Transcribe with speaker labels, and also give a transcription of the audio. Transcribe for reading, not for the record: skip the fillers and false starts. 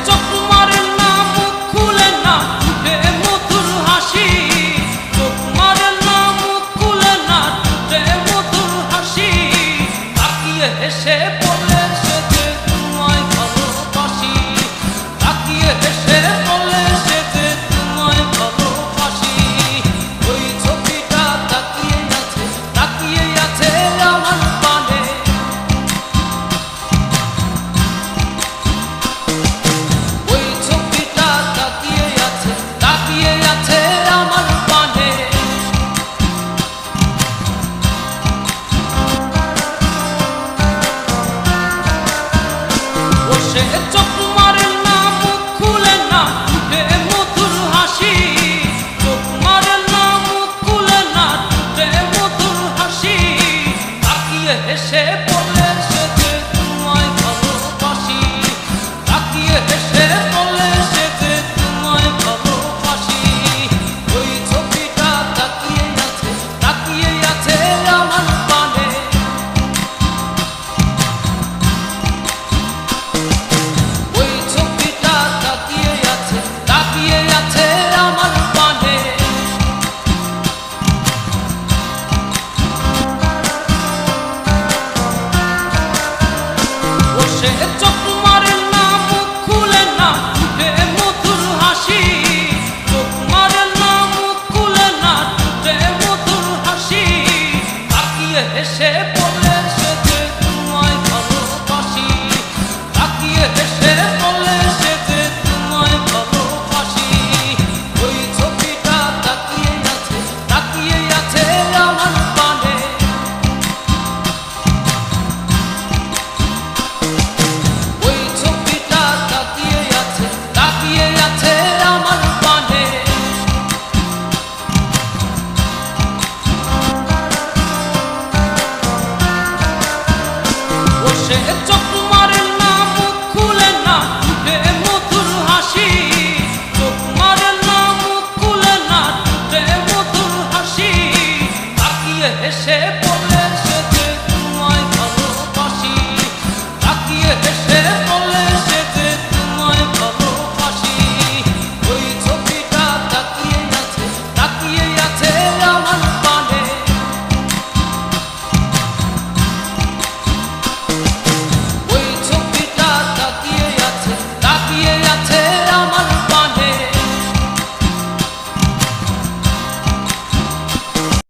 Speaker 1: চোখ মারে না, মুখ খুলে না, ঠোঁটে মধুর হাসি। চোখ মারে না, মুখ খুলে না, ঠোঁটে মধুর হাসি। তাকিয়ে হেসে বলে সে যে তোমায় ভালোবাসি। তাকিয়ে হেসে বলে সে যে তোমায় ভালোবাসি। ওই ছবিটা তাকিয়ে আছে আমার পানে। ওই ছবিটা তাকিয়ে আছে আমার পানে। ও সে চোখ মারে না, মুখ খুলে না, ঠোঁটে মধুর হাসি। চোখ মারে না, মুখ খুলে না, ঠোঁটে মধুর হাসি। তাকিয়ে হেসে বলে সে যে তোমায় ভালোবাসি। তাকিয়ে হেসে বলে সে যে তোমায় ভালোবাসি। ওই ছবিটা তাকিয়ে আছে আমার পানে। ওই ছবিটা তাকিয়ে আছে আমার পানে। ও সে চোখ মারে না, মুখ খুলে না, ঠোঁটে মধুর হাসি। চোখ মারে না, মুখ খুলে না, ঠোঁটে মধুর হাসি। তাকিয়ে হেসে বলে সে যে তোমায় ভালোবাসি। তাকিয়ে হেসে বলে সে যে তোমায় ভালোবাসি। ওই ছবিটা তাকিয়ে আছে আমার পানে। ওই ছবিটা তাকিয়ে আছে আমার পানে। ও সে চোখ মারে না, মুখ খুলে না, ঠোঁটে মধুর হাসি। চোখ মারে না, মুখ খুলে না, ঠোঁটে মধুর হাসি। তাকিয়ে হেসে বলে সে যে তোমায় ভালোবাসি। তাকিয়ে হেসে